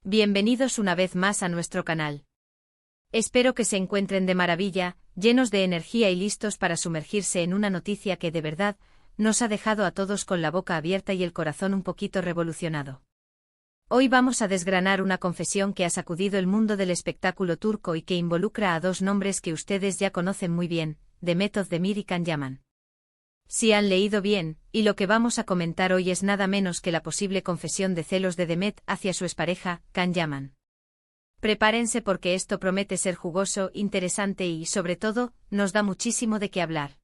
Bienvenidos una vez más a nuestro canal. Espero que se encuentren de maravilla, llenos de energía y listos para sumergirse en una noticia que de verdad nos ha dejado a todos con la boca abierta y el corazón un poquito revolucionado. Hoy vamos a desgranar una confesión que ha sacudido el mundo del espectáculo turco y que involucra a dos nombres que ustedes ya conocen muy bien, Demet Özdemir y Can Yaman. Si han leído bien, y lo que vamos a comentar hoy es nada menos que la posible confesión de celos de Demet hacia su expareja, Can Yaman. Prepárense porque esto promete ser jugoso, interesante y, sobre todo, nos da muchísimo de qué hablar.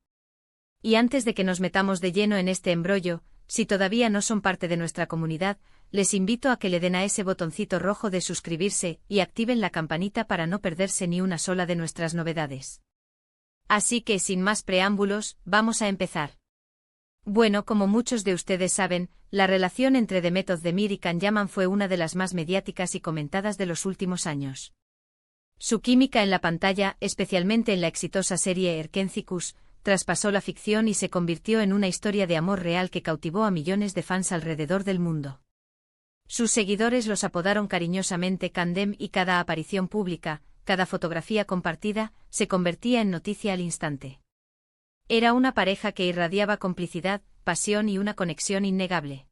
Y antes de que nos metamos de lleno en este embrollo, si todavía no son parte de nuestra comunidad, les invito a que le den a ese botoncito rojo de suscribirse y activen la campanita para no perderse ni una sola de nuestras novedades. Así que sin más preámbulos, vamos a empezar. Bueno, como muchos de ustedes saben, la relación entre Demet Özdemir y Can Yaman fue una de las más mediáticas y comentadas de los últimos años. Su química en la pantalla, especialmente en la exitosa serie Erkencikus, traspasó la ficción y se convirtió en una historia de amor real que cautivó a millones de fans alrededor del mundo. Sus seguidores los apodaron cariñosamente Candem y cada aparición pública, cada fotografía compartida, se convertía en noticia al instante. Era una pareja que irradiaba complicidad, pasión y una conexión innegable.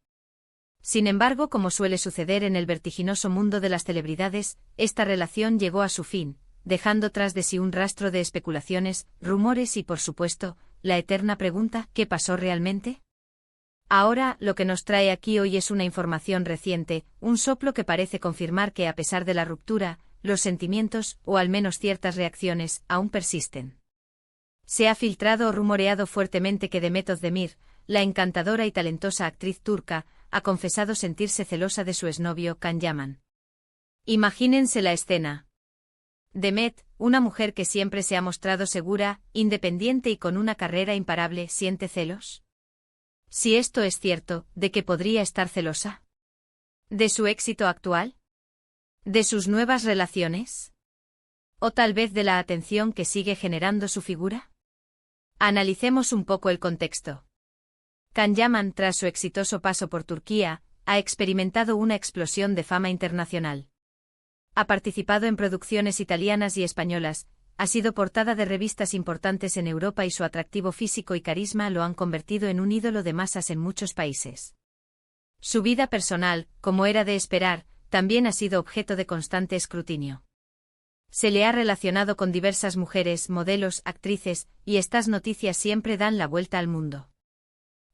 Sin embargo, como suele suceder en el vertiginoso mundo de las celebridades, esta relación llegó a su fin, dejando tras de sí un rastro de especulaciones, rumores y, por supuesto, la eterna pregunta: ¿qué pasó realmente? Ahora, lo que nos trae aquí hoy es una información reciente, un soplo que parece confirmar que a pesar de la ruptura, los sentimientos, o al menos ciertas reacciones, aún persisten. Se ha filtrado o rumoreado fuertemente que Demet Özdemir, la encantadora y talentosa actriz turca, ha confesado sentirse celosa de su exnovio Can Yaman. Imagínense la escena. Demet, una mujer que siempre se ha mostrado segura, independiente y con una carrera imparable, ¿siente celos? Si esto es cierto, ¿de qué podría estar celosa? ¿De su éxito actual? ¿De sus nuevas relaciones? ¿O tal vez de la atención que sigue generando su figura? Analicemos un poco el contexto. Can Yaman, tras su exitoso paso por Turquía, ha experimentado una explosión de fama internacional. Ha participado en producciones italianas y españolas, ha sido portada de revistas importantes en Europa y su atractivo físico y carisma lo han convertido en un ídolo de masas en muchos países. Su vida personal, como era de esperar, también ha sido objeto de constante escrutinio. Se le ha relacionado con diversas mujeres, modelos, actrices, y estas noticias siempre dan la vuelta al mundo.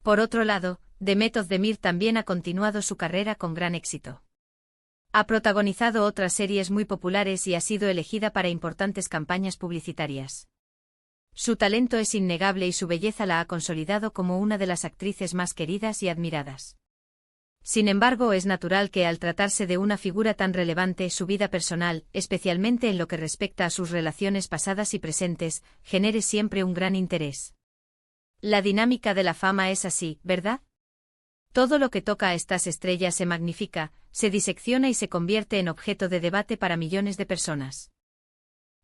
Por otro lado, Demet Özdemir también ha continuado su carrera con gran éxito. Ha protagonizado otras series muy populares y ha sido elegida para importantes campañas publicitarias. Su talento es innegable y su belleza la ha consolidado como una de las actrices más queridas y admiradas. Sin embargo, es natural que al tratarse de una figura tan relevante, su vida personal, especialmente en lo que respecta a sus relaciones pasadas y presentes, genere siempre un gran interés. La dinámica de la fama es así, ¿verdad? Todo lo que toca a estas estrellas se magnifica, se disecciona y se convierte en objeto de debate para millones de personas.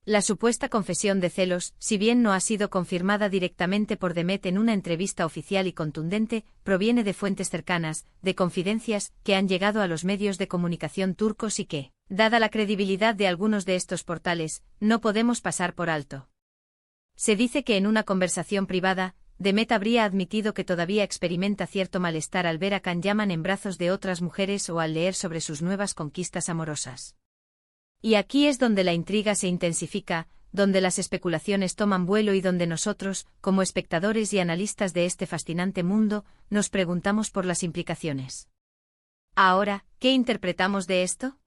La supuesta confesión de celos, si bien no ha sido confirmada directamente por Demet en una entrevista oficial y contundente, proviene de fuentes cercanas, de confidencias, que han llegado a los medios de comunicación turcos y que, dada la credibilidad de algunos de estos portales, no podemos pasar por alto. Se dice que en una conversación privada, Demet habría admitido que todavía experimenta cierto malestar al ver a Can Yaman en brazos de otras mujeres o al leer sobre sus nuevas conquistas amorosas. Y aquí es donde la intriga se intensifica, donde las especulaciones toman vuelo y donde nosotros, como espectadores y analistas de este fascinante mundo, nos preguntamos por las implicaciones. Ahora, ¿qué interpretamos de esto?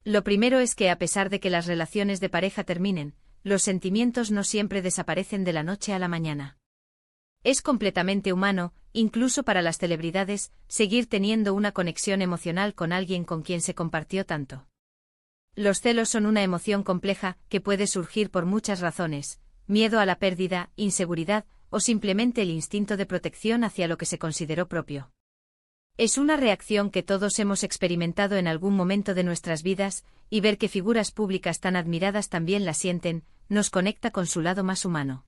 Lo primero es que a pesar de que las relaciones de pareja terminen, los sentimientos no siempre desaparecen de la noche a la mañana. Es completamente humano, incluso para las celebridades, seguir teniendo una conexión emocional con alguien con quien se compartió tanto. Los celos son una emoción compleja que puede surgir por muchas razones: miedo a la pérdida, inseguridad, o simplemente el instinto de protección hacia lo que se consideró propio. Es una reacción que todos hemos experimentado en algún momento de nuestras vidas, y ver que figuras públicas tan admiradas también la sienten, nos conecta con su lado más humano.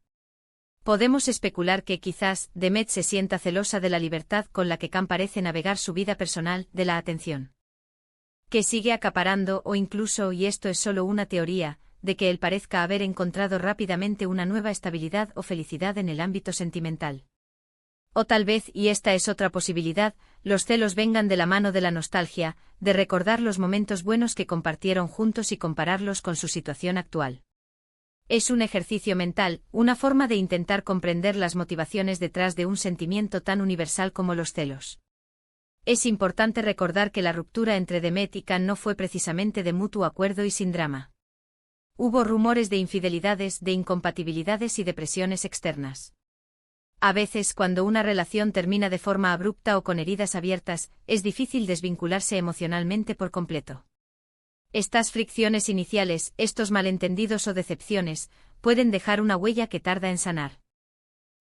Podemos especular que quizás Demet se sienta celosa de la libertad con la que Can parece navegar su vida personal, de la atención Que sigue acaparando o incluso, y esto es solo una teoría, de que él parezca haber encontrado rápidamente una nueva estabilidad o felicidad en el ámbito sentimental. O tal vez, y esta es otra posibilidad, los celos vengan de la mano de la nostalgia, de recordar los momentos buenos que compartieron juntos y compararlos con su situación actual. Es un ejercicio mental, una forma de intentar comprender las motivaciones detrás de un sentimiento tan universal como los celos. Es importante recordar que la ruptura entre Demet y Can no fue precisamente de mutuo acuerdo y sin drama. Hubo rumores de infidelidades, de incompatibilidades y de presiones externas. A veces, cuando una relación termina de forma abrupta o con heridas abiertas, es difícil desvincularse emocionalmente por completo. Estas fricciones iniciales, estos malentendidos o decepciones, pueden dejar una huella que tarda en sanar.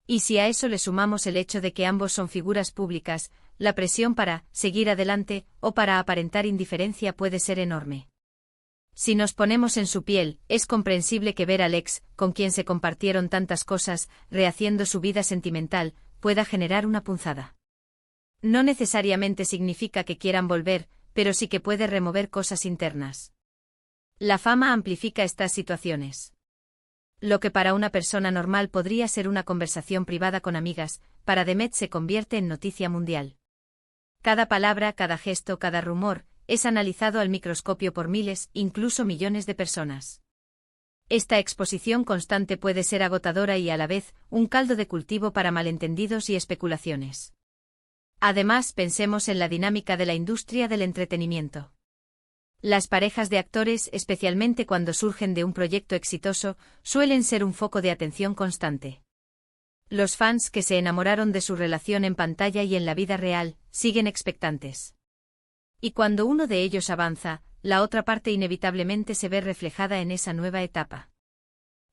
Y si a eso le sumamos el hecho de que ambos son figuras públicas, la presión para seguir adelante o para aparentar indiferencia puede ser enorme. Si nos ponemos en su piel, es comprensible que ver al ex, con quien se compartieron tantas cosas, rehaciendo su vida sentimental, pueda generar una punzada. No necesariamente significa que quieran volver, pero sí que puede remover cosas internas. La fama amplifica estas situaciones. Lo que para una persona normal podría ser una conversación privada con amigas, para Demet se convierte en noticia mundial. Cada palabra, cada gesto, cada rumor, es analizado al microscopio por miles, incluso millones de personas. Esta exposición constante puede ser agotadora y a la vez, un caldo de cultivo para malentendidos y especulaciones. Además, pensemos en la dinámica de la industria del entretenimiento. Las parejas de actores, especialmente cuando surgen de un proyecto exitoso, suelen ser un foco de atención constante. Los fans que se enamoraron de su relación en pantalla y en la vida real, siguen expectantes. Y cuando uno de ellos avanza, la otra parte inevitablemente se ve reflejada en esa nueva etapa.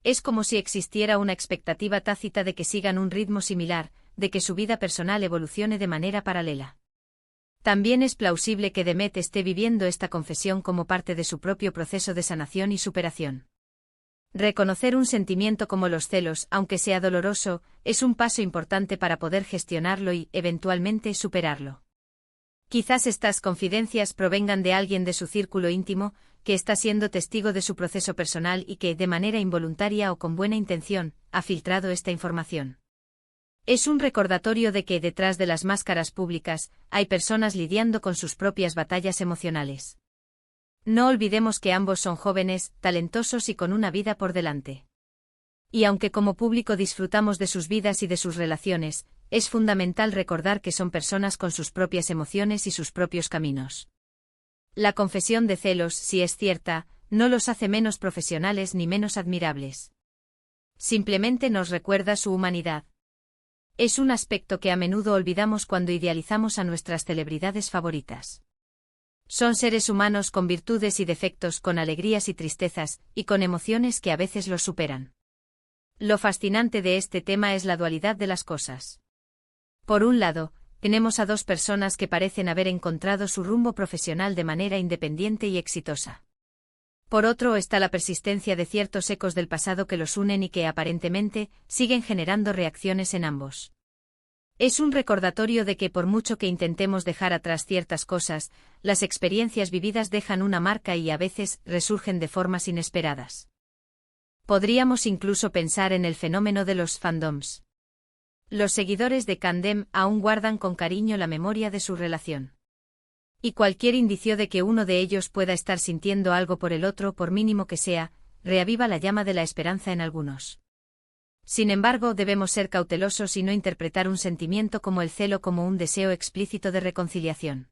Es como si existiera una expectativa tácita de que sigan un ritmo similar, de que su vida personal evolucione de manera paralela. También es plausible que Demet esté viviendo esta confesión como parte de su propio proceso de sanación y superación. Reconocer un sentimiento como los celos, aunque sea doloroso, es un paso importante para poder gestionarlo y, eventualmente, superarlo. Quizás estas confidencias provengan de alguien de su círculo íntimo, que está siendo testigo de su proceso personal y que, de manera involuntaria o con buena intención, ha filtrado esta información. Es un recordatorio de que, detrás de las máscaras públicas, hay personas lidiando con sus propias batallas emocionales. No olvidemos que ambos son jóvenes, talentosos y con una vida por delante. Y aunque como público disfrutamos de sus vidas y de sus relaciones, es fundamental recordar que son personas con sus propias emociones y sus propios caminos. La confesión de celos, si es cierta, no los hace menos profesionales ni menos admirables. Simplemente nos recuerda su humanidad. Es un aspecto que a menudo olvidamos cuando idealizamos a nuestras celebridades favoritas. Son seres humanos con virtudes y defectos, con alegrías y tristezas, y con emociones que a veces los superan. Lo fascinante de este tema es la dualidad de las cosas. Por un lado, tenemos a dos personas que parecen haber encontrado su rumbo profesional de manera independiente y exitosa. Por otro está la persistencia de ciertos ecos del pasado que los unen y que, aparentemente, siguen generando reacciones en ambos. Es un recordatorio de que por mucho que intentemos dejar atrás ciertas cosas, las experiencias vividas dejan una marca y a veces resurgen de formas inesperadas. Podríamos incluso pensar en el fenómeno de los fandoms. Los seguidores de Candem aún guardan con cariño la memoria de su relación. Y cualquier indicio de que uno de ellos pueda estar sintiendo algo por el otro, por mínimo que sea, reaviva la llama de la esperanza en algunos. Sin embargo, debemos ser cautelosos y no interpretar un sentimiento como el celo como un deseo explícito de reconciliación.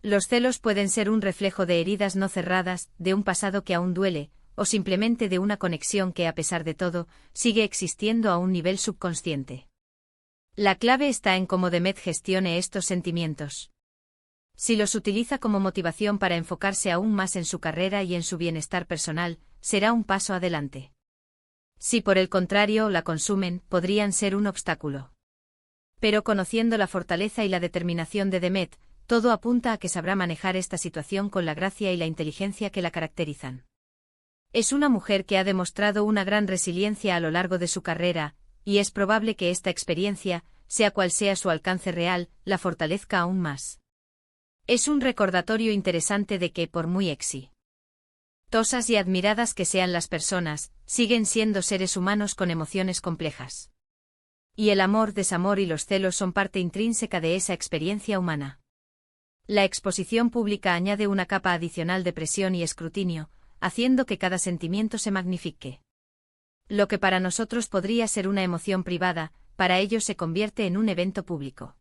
Los celos pueden ser un reflejo de heridas no cerradas, de un pasado que aún duele, o simplemente de una conexión que, a pesar de todo, sigue existiendo a un nivel subconsciente. La clave está en cómo Demet gestione estos sentimientos. Si los utiliza como motivación para enfocarse aún más en su carrera y en su bienestar personal, será un paso adelante. Si por el contrario la consumen, podrían ser un obstáculo. Pero conociendo la fortaleza y la determinación de Demet, todo apunta a que sabrá manejar esta situación con la gracia y la inteligencia que la caracterizan. Es una mujer que ha demostrado una gran resiliencia a lo largo de su carrera, y es probable que esta experiencia, sea cual sea su alcance real, la fortalezca aún más. Es un recordatorio interesante de que, por muy tosas y admiradas que sean las personas, siguen siendo seres humanos con emociones complejas. Y el amor, desamor y los celos son parte intrínseca de esa experiencia humana. La exposición pública añade una capa adicional de presión y escrutinio, haciendo que cada sentimiento se magnifique. Lo que para nosotros podría ser una emoción privada, para ellos se convierte en un evento público.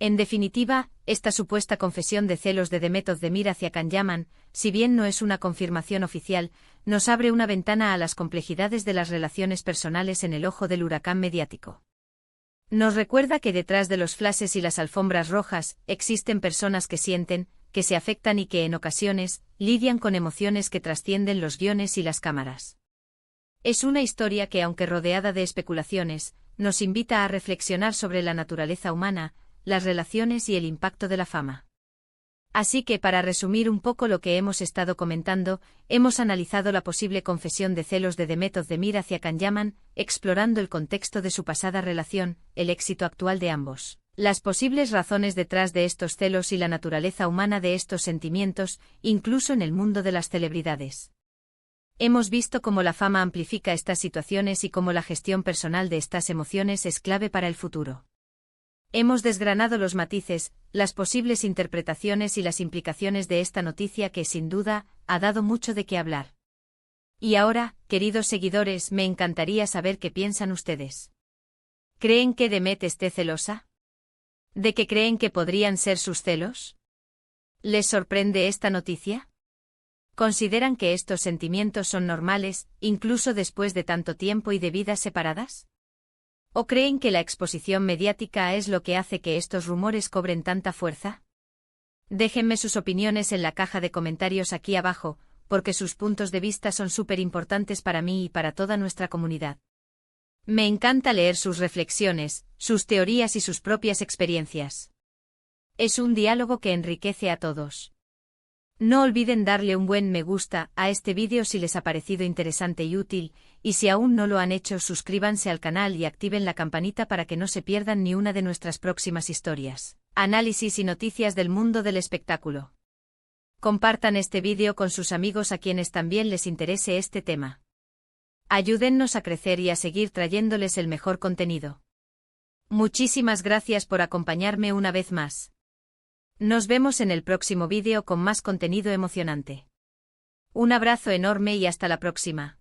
En definitiva, esta supuesta confesión de celos de Demet Özdemir hacia Can Yaman, si bien no es una confirmación oficial, nos abre una ventana a las complejidades de las relaciones personales en el ojo del huracán mediático. Nos recuerda que detrás de los flashes y las alfombras rojas, existen personas que sienten, que se afectan y que en ocasiones, lidian con emociones que trascienden los guiones y las cámaras. Es una historia que, aunque rodeada de especulaciones, nos invita a reflexionar sobre la naturaleza humana, las relaciones y el impacto de la fama. Así que, para resumir un poco lo que hemos estado comentando, hemos analizado la posible confesión de celos de Demet Özdemir hacia Can Yaman, explorando el contexto de su pasada relación, el éxito actual de ambos, las posibles razones detrás de estos celos y la naturaleza humana de estos sentimientos, incluso en el mundo de las celebridades. Hemos visto cómo la fama amplifica estas situaciones y cómo la gestión personal de estas emociones es clave para el futuro. Hemos desgranado los matices, las posibles interpretaciones y las implicaciones de esta noticia que, sin duda, ha dado mucho de qué hablar. Y ahora, queridos seguidores, me encantaría saber qué piensan ustedes. ¿Creen que Demet esté celosa? ¿De qué creen que podrían ser sus celos? ¿Les sorprende esta noticia? ¿Consideran que estos sentimientos son normales, incluso después de tanto tiempo y de vidas separadas? ¿O creen que la exposición mediática es lo que hace que estos rumores cobren tanta fuerza? Déjenme sus opiniones en la caja de comentarios aquí abajo, porque sus puntos de vista son súper importantes para mí y para toda nuestra comunidad. Me encanta leer sus reflexiones, sus teorías y sus propias experiencias. Es un diálogo que enriquece a todos. No olviden darle un buen me gusta a este vídeo si les ha parecido interesante y útil, y si aún no lo han hecho, suscríbanse al canal y activen la campanita para que no se pierdan ni una de nuestras próximas historias, análisis y noticias del mundo del espectáculo. Compartan este vídeo con sus amigos a quienes también les interese este tema. Ayúdennos a crecer y a seguir trayéndoles el mejor contenido. Muchísimas gracias por acompañarme una vez más. Nos vemos en el próximo vídeo con más contenido emocionante. Un abrazo enorme y hasta la próxima.